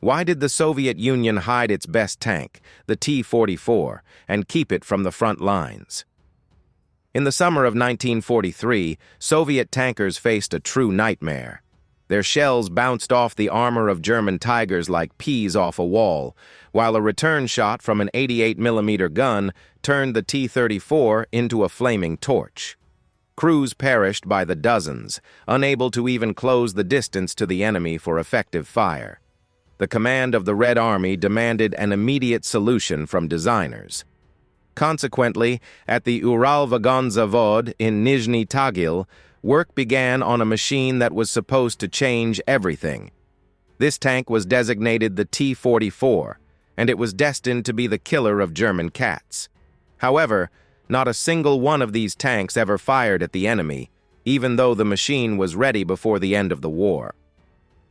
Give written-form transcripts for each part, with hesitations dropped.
Why did the Soviet Union hide its best tank, the T-44, and keep it from the front lines? In the summer of 1943, Soviet tankers faced a true nightmare. Their shells bounced off the armor of German Tigers like peas off a wall, while a return shot from an 88mm gun turned the T-34 into a flaming torch. Crews perished by the dozens, unable to even close the distance to the enemy for effective fire. The command of the Red Army demanded an immediate solution from designers. Consequently, at the Uralvagonzavod in Nizhny Tagil, work began on a machine that was supposed to change everything. This tank was designated the T-44, and it was destined to be the killer of German cats. However, not a single one of these tanks ever fired at the enemy, even though the machine was ready before the end of the war.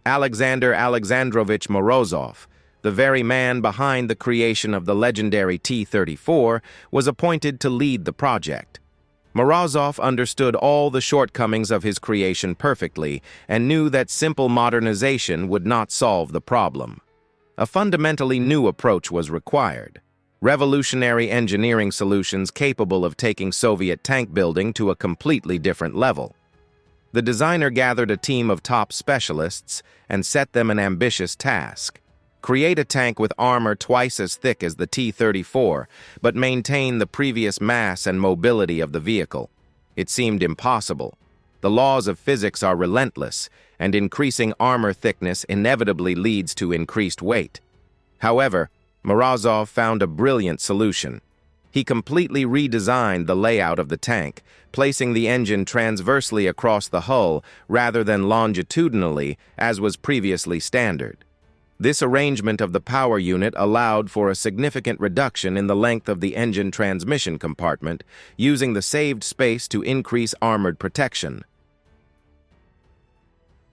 Alexander Alexandrovich Morozov, the very man behind the creation of the legendary T-34, was appointed to lead the project. Morozov understood all the shortcomings of his creation perfectly and knew that simple modernization would not solve the problem. A fundamentally new approach was required. Revolutionary engineering solutions capable of taking Soviet tank building to a completely different level. The designer gathered a team of top specialists and set them an ambitious task. Create a tank with armor twice as thick as the T-34, but maintain the previous mass and mobility of the vehicle. It seemed impossible. The laws of physics are relentless, and increasing armor thickness inevitably leads to increased weight. However, Morozov found a brilliant solution. He completely redesigned the layout of the tank, placing the engine transversely across the hull rather than longitudinally, as was previously standard. This arrangement of the power unit allowed for a significant reduction in the length of the engine transmission compartment, using the saved space to increase armored protection.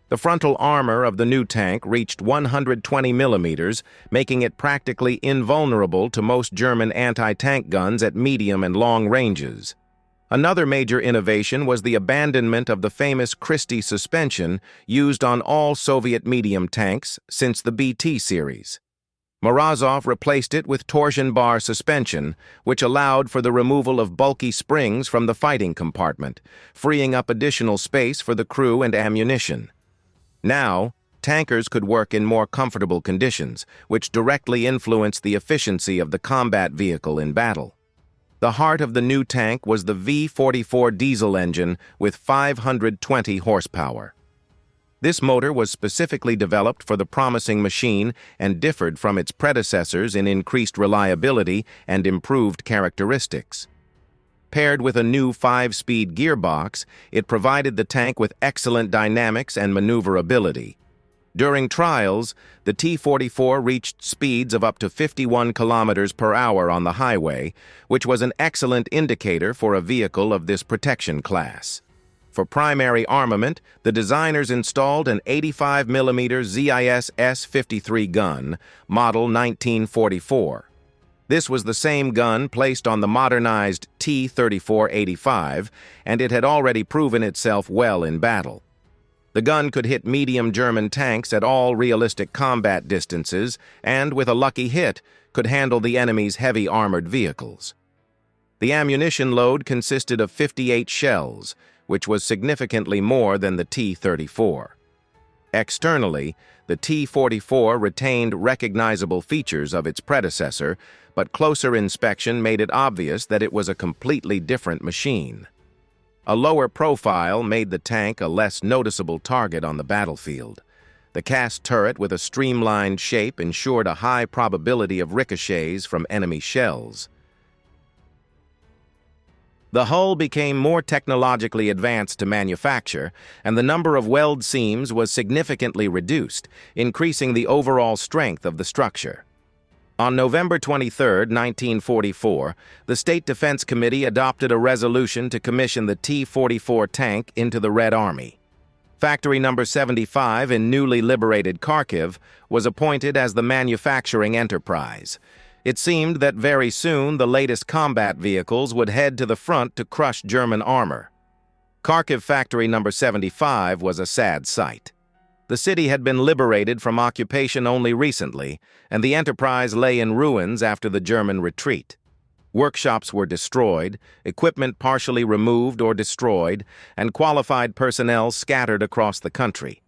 The frontal armor of the new tank reached 120 millimeters, making it practically invulnerable to most German anti-tank guns at medium and long ranges. Another major innovation was the abandonment of the famous Christie suspension used on all Soviet medium tanks since the BT series. Morozov replaced it with torsion bar suspension, which allowed for the removal of bulky springs from the fighting compartment, freeing up additional space for the crew and ammunition. Now, tankers could work in more comfortable conditions, which directly influenced the efficiency of the combat vehicle in battle. The heart of the new tank was the V-44 diesel engine with 520 horsepower. This motor was specifically developed for the promising machine and differed from its predecessors in increased reliability and improved characteristics. Paired with a new 5-speed gearbox, it provided the tank with excellent dynamics and maneuverability. During trials, the T-44 reached speeds of up to 51 kilometers per hour on the highway, which was an excellent indicator for a vehicle of this protection class. For primary armament, the designers installed an 85mm ZIS S-53 gun, model 1944. This was the same gun placed on the modernized T-34-85, and it had already proven itself well in battle. The gun could hit medium German tanks at all realistic combat distances and, with a lucky hit, could handle the enemy's heavy armored vehicles. The ammunition load consisted of 58 shells, which was significantly more than the T-34. Externally, the T-44 retained recognizable features of its predecessor, but closer inspection made it obvious that it was a completely different machine. A lower profile made the tank a less noticeable target on the battlefield. The cast turret with a streamlined shape ensured a high probability of ricochets from enemy shells. The hull became more technologically advanced to manufacture, and the number of weld seams was significantly reduced, increasing the overall strength of the structure. On November 23, 1944, the State Defense Committee adopted a resolution to commission the T-44 tank into the Red Army. Factory number 75 in newly liberated Kharkiv was appointed as the manufacturing enterprise. It seemed that very soon the latest combat vehicles would head to the front to crush German armor. Kharkiv Factory number 75 was a sad sight. The city had been liberated from occupation only recently, and the enterprise lay in ruins after the German retreat. Workshops were destroyed, equipment partially removed or destroyed, and qualified personnel scattered across the country.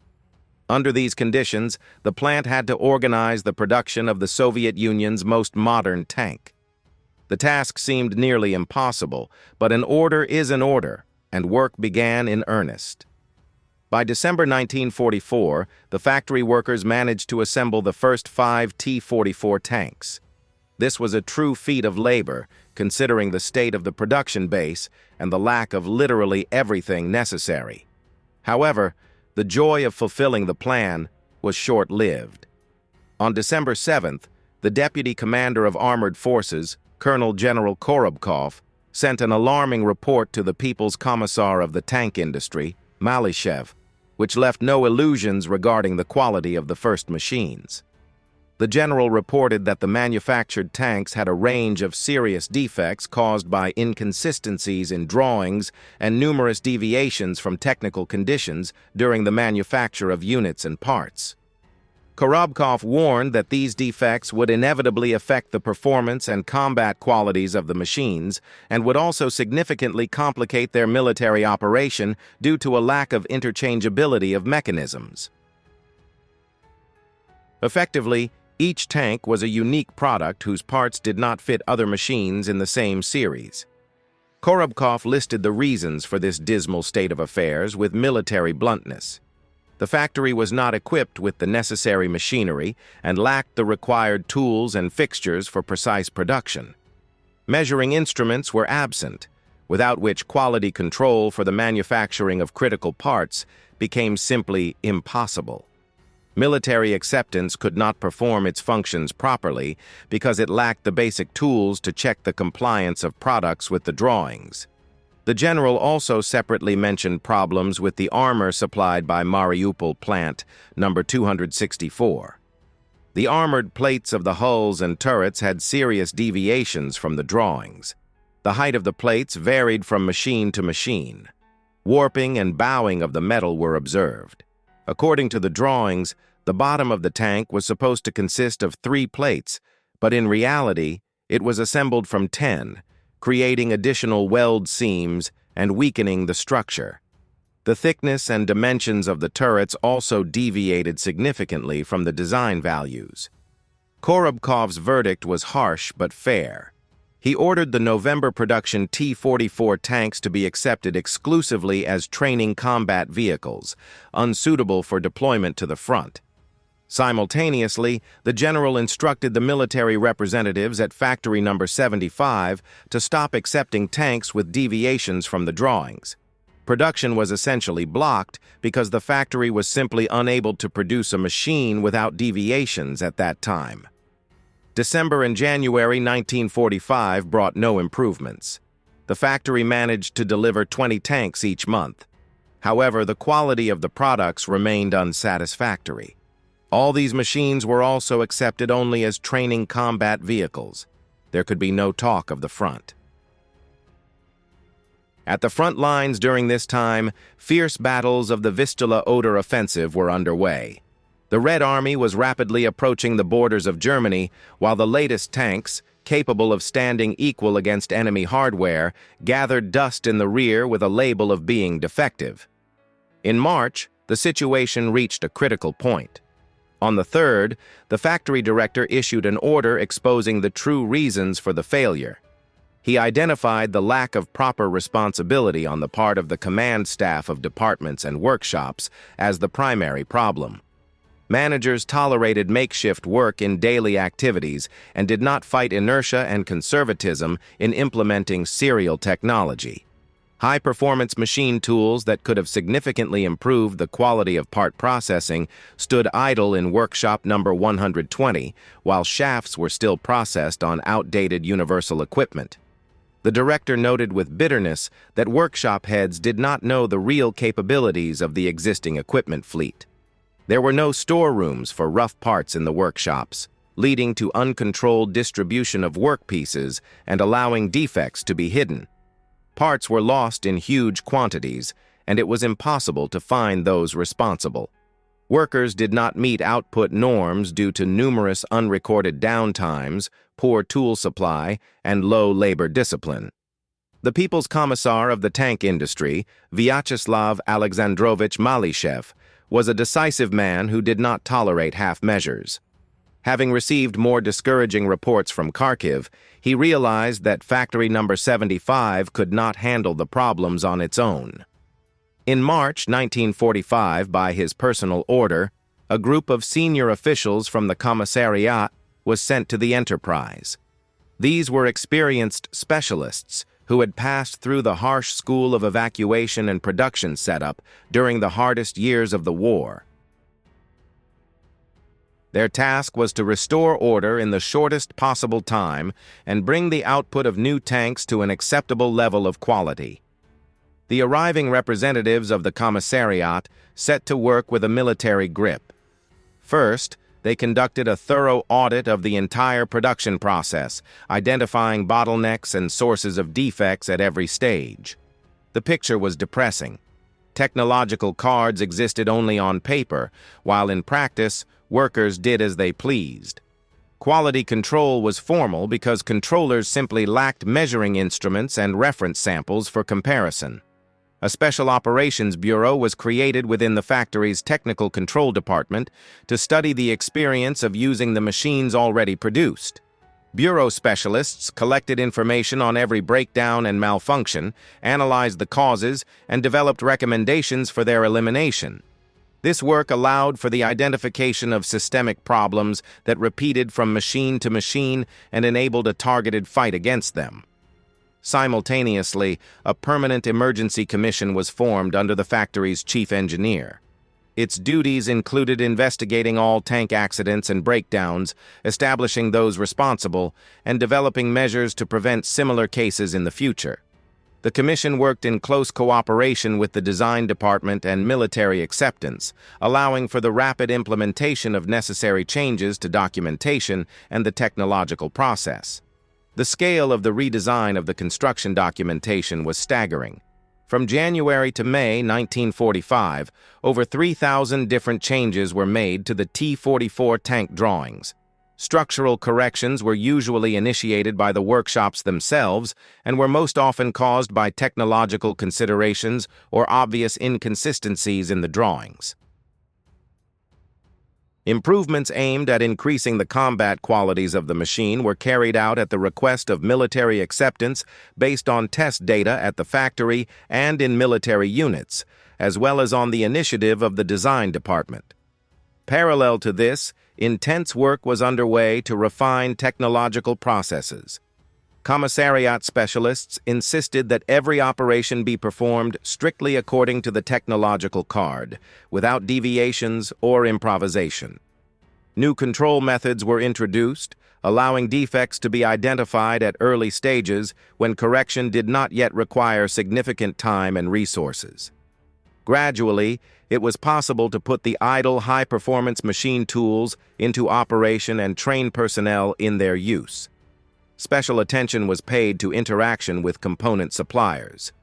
Under these conditions, the plant had to organize the production of the Soviet Union's most modern tank. The task seemed nearly impossible, but an order is an order, and work began in earnest. By December 1944, the factory workers managed to assemble the first 5 T-44 tanks. This was a true feat of labor, considering the state of the production base and the lack of literally everything necessary. However, the joy of fulfilling the plan was short-lived. On December 7th, the Deputy Commander of Armored Forces, Colonel General Korobkov, sent an alarming report to the People's Commissar of the tank industry, Malyshev, which left no illusions regarding the quality of the first machines. The general reported that the manufactured tanks had a range of serious defects caused by inconsistencies in drawings and numerous deviations from technical conditions during the manufacture of units and parts. Korobkov warned that these defects would inevitably affect the performance and combat qualities of the machines and would also significantly complicate their military operation due to a lack of interchangeability of mechanisms. Effectively, each tank was a unique product whose parts did not fit other machines in the same series. Korobkov listed the reasons for this dismal state of affairs with military bluntness. The factory was not equipped with the necessary machinery and lacked the required tools and fixtures for precise production. Measuring instruments were absent, without which quality control for the manufacturing of critical parts became simply impossible. Military acceptance could not perform its functions properly because it lacked the basic tools to check the compliance of products with the drawings. The general also separately mentioned problems with the armor supplied by Mariupol plant number 264. The armored plates of the hulls and turrets had serious deviations from the drawings. The height of the plates varied from machine to machine. Warping and bowing of the metal were observed. According to the drawings, the bottom of the tank was supposed to consist of 3 plates, but in reality, it was assembled from 10, creating additional weld seams and weakening the structure. The thickness and dimensions of the turrets also deviated significantly from the design values. Korobkov's verdict was harsh but fair. He ordered the November production T-44 tanks to be accepted exclusively as training combat vehicles, unsuitable for deployment to the front. Simultaneously, the general instructed the military representatives at Factory Number 75 to stop accepting tanks with deviations from the drawings. Production was essentially blocked because the factory was simply unable to produce a machine without deviations at that time. December and January 1945 brought no improvements. The factory managed to deliver 20 tanks each month. However, the quality of the products remained unsatisfactory. All these machines were also accepted only as training combat vehicles. There could be no talk of the front. At the front lines during this time, fierce battles of the Vistula-Oder offensive were underway. The Red Army was rapidly approaching the borders of Germany, while the latest tanks, capable of standing equal against enemy hardware, gathered dust in the rear with a label of being defective. In March, the situation reached a critical point. On the 3rd, the factory director issued an order exposing the true reasons for the failure. He identified the lack of proper responsibility on the part of the command staff of departments and workshops as the primary problem. Managers tolerated makeshift work in daily activities and did not fight inertia and conservatism in implementing serial technology. High-performance machine tools that could have significantly improved the quality of part processing stood idle in workshop number 120, while shafts were still processed on outdated universal equipment. The director noted with bitterness that workshop heads did not know the real capabilities of the existing equipment fleet. There were no storerooms for rough parts in the workshops, leading to uncontrolled distribution of workpieces and allowing defects to be hidden. Parts were lost in huge quantities, and it was impossible to find those responsible. Workers did not meet output norms due to numerous unrecorded downtimes, poor tool supply, and low labor discipline. The People's Commissar of the tank industry, Vyacheslav Alexandrovich Malyshev, was a decisive man who did not tolerate half measures. Having received more discouraging reports from Kharkiv, he realized that Factory Number 75 could not handle the problems on its own. In March 1945, by his personal order, a group of senior officials from the commissariat was sent to the enterprise. These were experienced specialists who had passed through the harsh school of evacuation and production setup during the hardest years of the war. Their task was to restore order in the shortest possible time and bring the output of new tanks to an acceptable level of quality. The arriving representatives of the commissariat set to work with a military grip. First, they conducted a thorough audit of the entire production process, identifying bottlenecks and sources of defects at every stage. The picture was depressing. Technological cards existed only on paper, while in practice, workers did as they pleased. Quality control was formal because controllers simply lacked measuring instruments and reference samples for comparison. A Special Operations Bureau was created within the factory's Technical Control Department to study the experience of using the machines already produced. Bureau specialists collected information on every breakdown and malfunction, analyzed the causes, and developed recommendations for their elimination. This work allowed for the identification of systemic problems that repeated from machine to machine and enabled a targeted fight against them. Simultaneously, a permanent emergency commission was formed under the factory's chief engineer. Its duties included investigating all tank accidents and breakdowns, establishing those responsible, and developing measures to prevent similar cases in the future. The commission worked in close cooperation with the design department and military acceptance, allowing for the rapid implementation of necessary changes to documentation and the technological process. The scale of the redesign of the construction documentation was staggering. From January to May 1945, over 3,000 different changes were made to the T-44 tank drawings. Structural corrections were usually initiated by the workshops themselves and were most often caused by technological considerations or obvious inconsistencies in the drawings. Improvements aimed at increasing the combat qualities of the machine were carried out at the request of military acceptance based on test data at the factory and in military units, as well as on the initiative of the design department. Parallel to this, intense work was underway to refine technological processes. Commissariat specialists insisted that every operation be performed strictly according to the technological card, without deviations or improvisation. New control methods were introduced, allowing defects to be identified at early stages when correction did not yet require significant time and resources. Gradually, it was possible to put the idle high-performance machine tools into operation and train personnel in their use. Special attention was paid to interaction with component suppliers.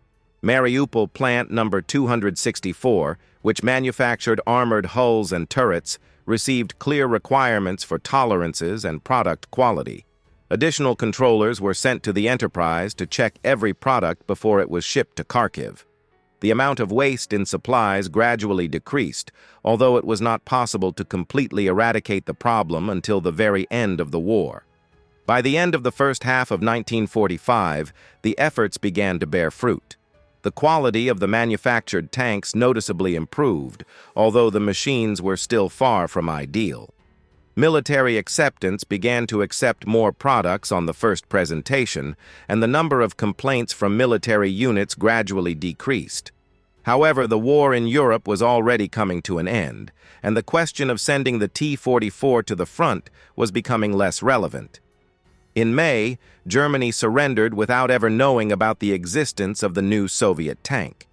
Mariupol Plant Number 264, which manufactured armored hulls and turrets, received clear requirements for tolerances and product quality. Additional controllers were sent to the enterprise to check every product before it was shipped to Kharkiv. The amount of waste in supplies gradually decreased, although it was not possible to completely eradicate the problem until the very end of the war. By the end of the first half of 1945, the efforts began to bear fruit. The quality of the manufactured tanks noticeably improved, although the machines were still far from ideal. Military acceptance began to accept more products on the first presentation, and the number of complaints from military units gradually decreased. However, the war in Europe was already coming to an end, and the question of sending the T-44 to the front was becoming less relevant. In May, Germany surrendered without ever knowing about the existence of the new Soviet tank.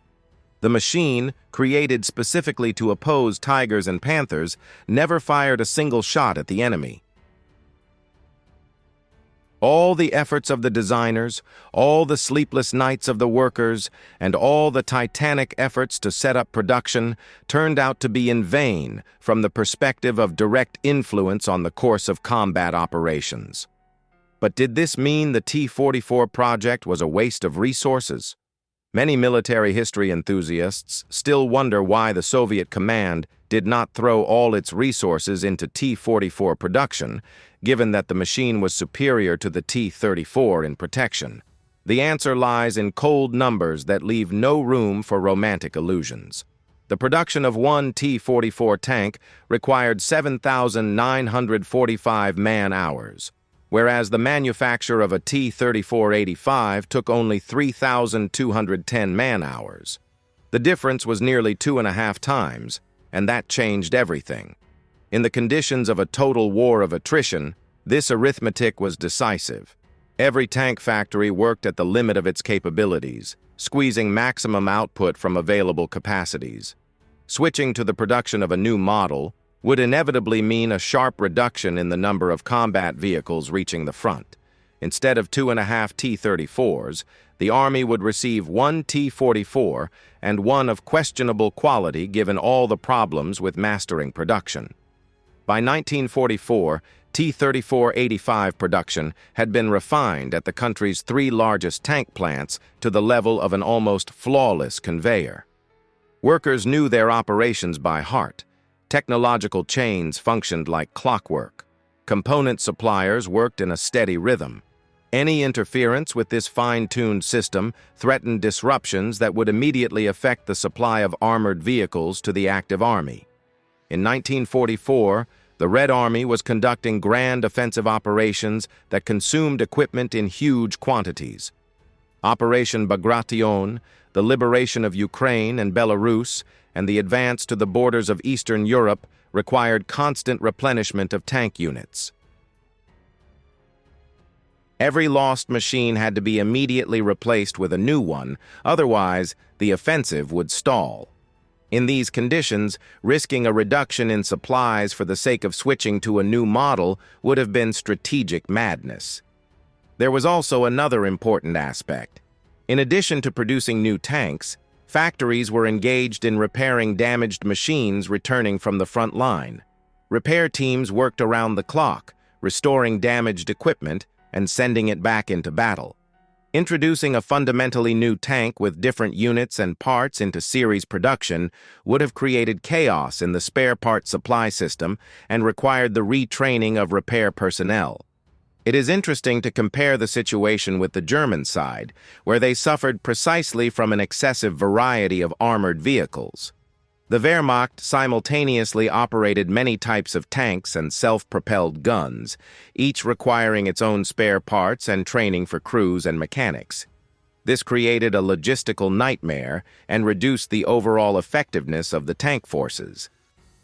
The machine, created specifically to oppose Tigers and Panthers, never fired a single shot at the enemy. All the efforts of the designers, all the sleepless nights of the workers, and all the titanic efforts to set up production turned out to be in vain from the perspective of direct influence on the course of combat operations. But did this mean the T-44 project was a waste of resources? Many military history enthusiasts still wonder why the Soviet command did not throw all its resources into T-44 production, given that the machine was superior to the T-34 in protection. The answer lies in cold numbers that leave no room for romantic illusions. The production of one T-44 tank required 7,945 man-hours, whereas the manufacture of a T-34-85 took only 3,210 man-hours. The difference was nearly 2.5 times, and that changed everything. In the conditions of a total war of attrition, this arithmetic was decisive. Every tank factory worked at the limit of its capabilities, squeezing maximum output from available capacities. Switching to the production of a new model would inevitably mean a sharp reduction in the number of combat vehicles reaching the front. Instead of 2.5 T-34s, the Army would receive one T-44 and one of questionable quality given all the problems with mastering production. By 1944, T-34-85 production had been refined at the country's 3 largest tank plants to the level of an almost flawless conveyor. Workers knew their operations by heart. Technological chains functioned like clockwork. Component suppliers worked in a steady rhythm. Any interference with this fine-tuned system threatened disruptions that would immediately affect the supply of armored vehicles to the active army. In 1944, the Red Army was conducting grand offensive operations that consumed equipment in huge quantities. Operation Bagration, the liberation of Ukraine and Belarus, and the advance to the borders of Eastern Europe required constant replenishment of tank units. Every lost machine had to be immediately replaced with a new one, otherwise the offensive would stall. In these conditions, risking a reduction in supplies for the sake of switching to a new model would have been strategic madness. There was also another important aspect. In addition to producing new tanks, factories were engaged in repairing damaged machines returning from the front line. Repair teams worked around the clock, restoring damaged equipment and sending it back into battle. Introducing a fundamentally new tank with different units and parts into series production would have created chaos in the spare part supply system and required the retraining of repair personnel. It is interesting to compare the situation with the German side, where they suffered precisely from an excessive variety of armored vehicles. The Wehrmacht simultaneously operated many types of tanks and self-propelled guns, each requiring its own spare parts and training for crews and mechanics. This created a logistical nightmare and reduced the overall effectiveness of the tank forces.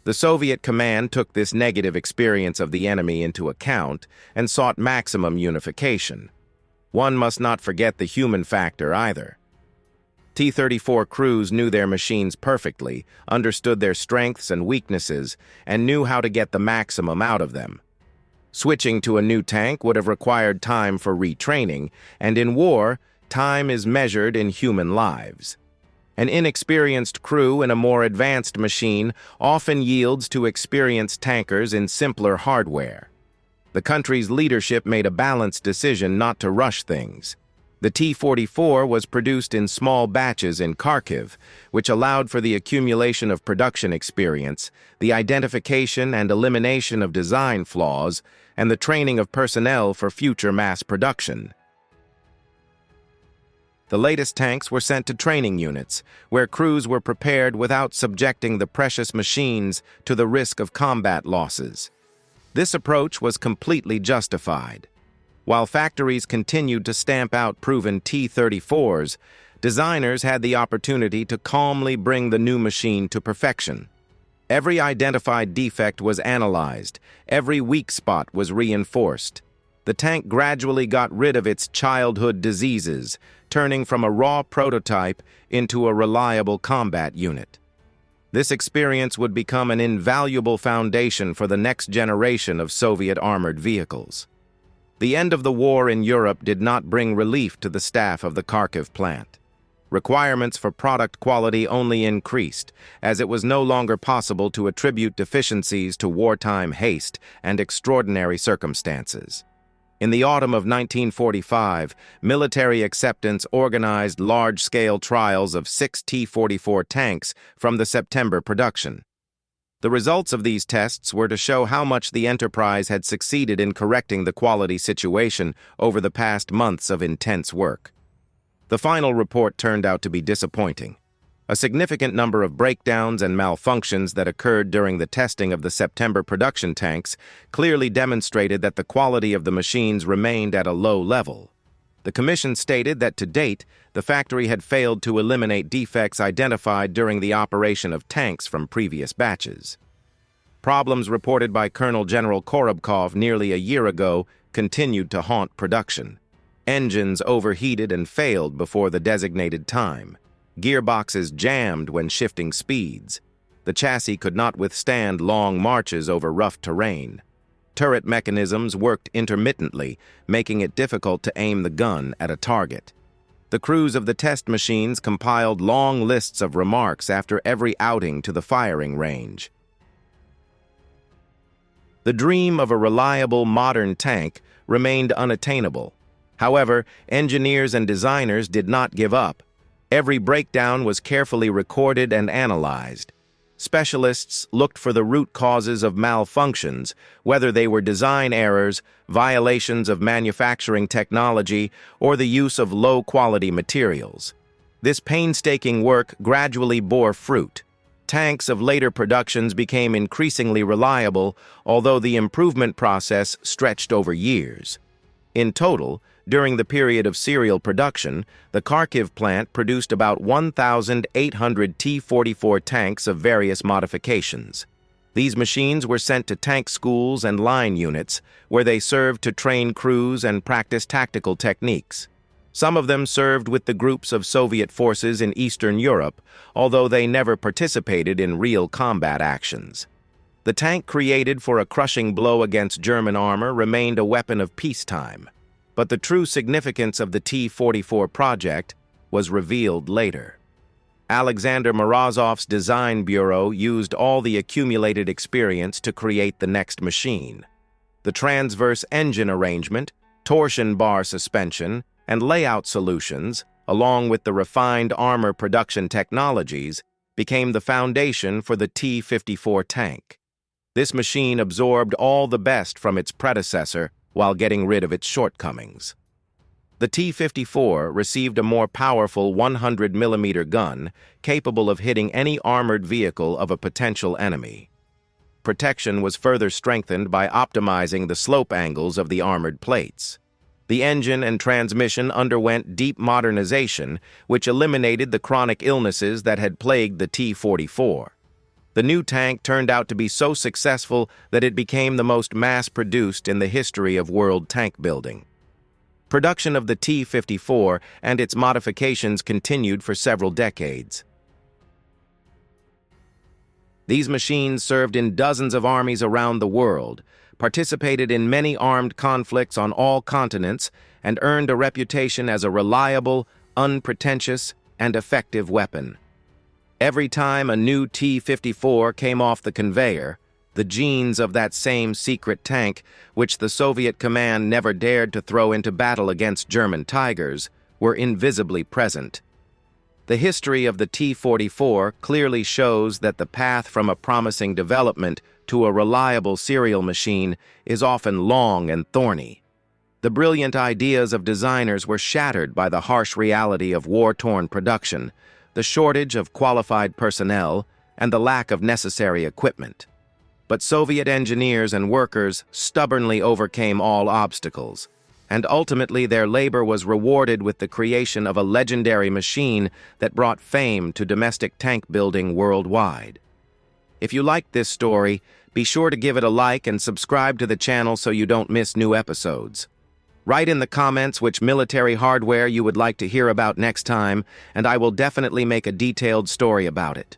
The Soviet command took this negative experience of the enemy into account and sought maximum unification. One must not forget the human factor either. T-34 crews knew their machines perfectly, understood their strengths and weaknesses, and knew how to get the maximum out of them. Switching to a new tank would have required time for retraining, and in war, time is measured in human lives. An inexperienced crew in a more advanced machine often yields to experienced tankers in simpler hardware. The country's leadership made a balanced decision not to rush things. The T-44 was produced in small batches in Kharkiv, which allowed for the accumulation of production experience, the identification and elimination of design flaws, and the training of personnel for future mass production. The latest tanks were sent to training units, where crews were prepared without subjecting the precious machines to the risk of combat losses. This approach was completely justified. While factories continued to stamp out proven T-34s, designers had the opportunity to calmly bring the new machine to perfection. Every identified defect was analyzed, every weak spot was reinforced. The tank gradually got rid of its childhood diseases, turning from a raw prototype into a reliable combat unit. This experience would become an invaluable foundation for the next generation of Soviet armored vehicles. The end of the war in Europe did not bring relief to the staff of the Kharkiv plant. Requirements for product quality only increased, as it was no longer possible to attribute deficiencies to wartime haste and extraordinary circumstances. In the autumn of 1945, military acceptance organized large-scale trials of 6 T-44 tanks from the September production. The results of these tests were to show how much the enterprise had succeeded in correcting the quality situation over the past months of intense work. The final report turned out to be disappointing. A significant number of breakdowns and malfunctions that occurred during the testing of the September production tanks clearly demonstrated that the quality of the machines remained at a low level. The Commission stated that to date, the factory had failed to eliminate defects identified during the operation of tanks from previous batches. Problems reported by Colonel General Korobkov nearly a year ago continued to haunt production. Engines overheated and failed before the designated time. Gearboxes jammed when shifting speeds. The chassis could not withstand long marches over rough terrain. Turret mechanisms worked intermittently, making it difficult to aim the gun at a target. The crews of the test machines compiled long lists of remarks after every outing to the firing range. The dream of a reliable modern tank remained unattainable. However, engineers and designers did not give up. Every breakdown was carefully recorded and analyzed. Specialists looked for the root causes of malfunctions, whether they were design errors, violations of manufacturing technology, or the use of low-quality materials. This painstaking work gradually bore fruit. Tanks of later productions became increasingly reliable, although the improvement process stretched over years. In total, during the period of serial production, the Kharkiv plant produced about 1,800 T-44 tanks of various modifications. These machines were sent to tank schools and line units, where they served to train crews and practice tactical techniques. Some of them served with the groups of Soviet forces in Eastern Europe, although they never participated in real combat actions. The tank created for a crushing blow against German armor remained a weapon of peacetime. But the true significance of the T-44 project was revealed later. Alexander Morozov's design bureau used all the accumulated experience to create the next machine. The transverse engine arrangement, torsion bar suspension, and layout solutions, along with the refined armor production technologies, became the foundation for the T-54 tank. This machine absorbed all the best from its predecessor while getting rid of its shortcomings. The T-54 received a more powerful 100mm gun capable of hitting any armored vehicle of a potential enemy. Protection was further strengthened by optimizing the slope angles of the armored plates. The engine and transmission underwent deep modernization, which eliminated the chronic illnesses that had plagued the T-44. The new tank turned out to be so successful that it became the most mass-produced in the history of world tank building. Production of the T-54 and its modifications continued for several decades. These machines served in dozens of armies around the world, participated in many armed conflicts on all continents, and earned a reputation as a reliable, unpretentious, and effective weapon. Every time a new T-54 came off the conveyor, the genes of that same secret tank, which the Soviet command never dared to throw into battle against German Tigers, were invisibly present. The history of the T-44 clearly shows that the path from a promising development to a reliable serial machine is often long and thorny. The brilliant ideas of designers were shattered by the harsh reality of war-torn production, the shortage of qualified personnel, and the lack of necessary equipment. But Soviet engineers and workers stubbornly overcame all obstacles, and ultimately their labor was rewarded with the creation of a legendary machine that brought fame to domestic tank building worldwide. If you liked this story, be sure to give it a like and subscribe to the channel so you don't miss new episodes. Write in the comments which military hardware you would like to hear about next time, and I will definitely make a detailed story about it.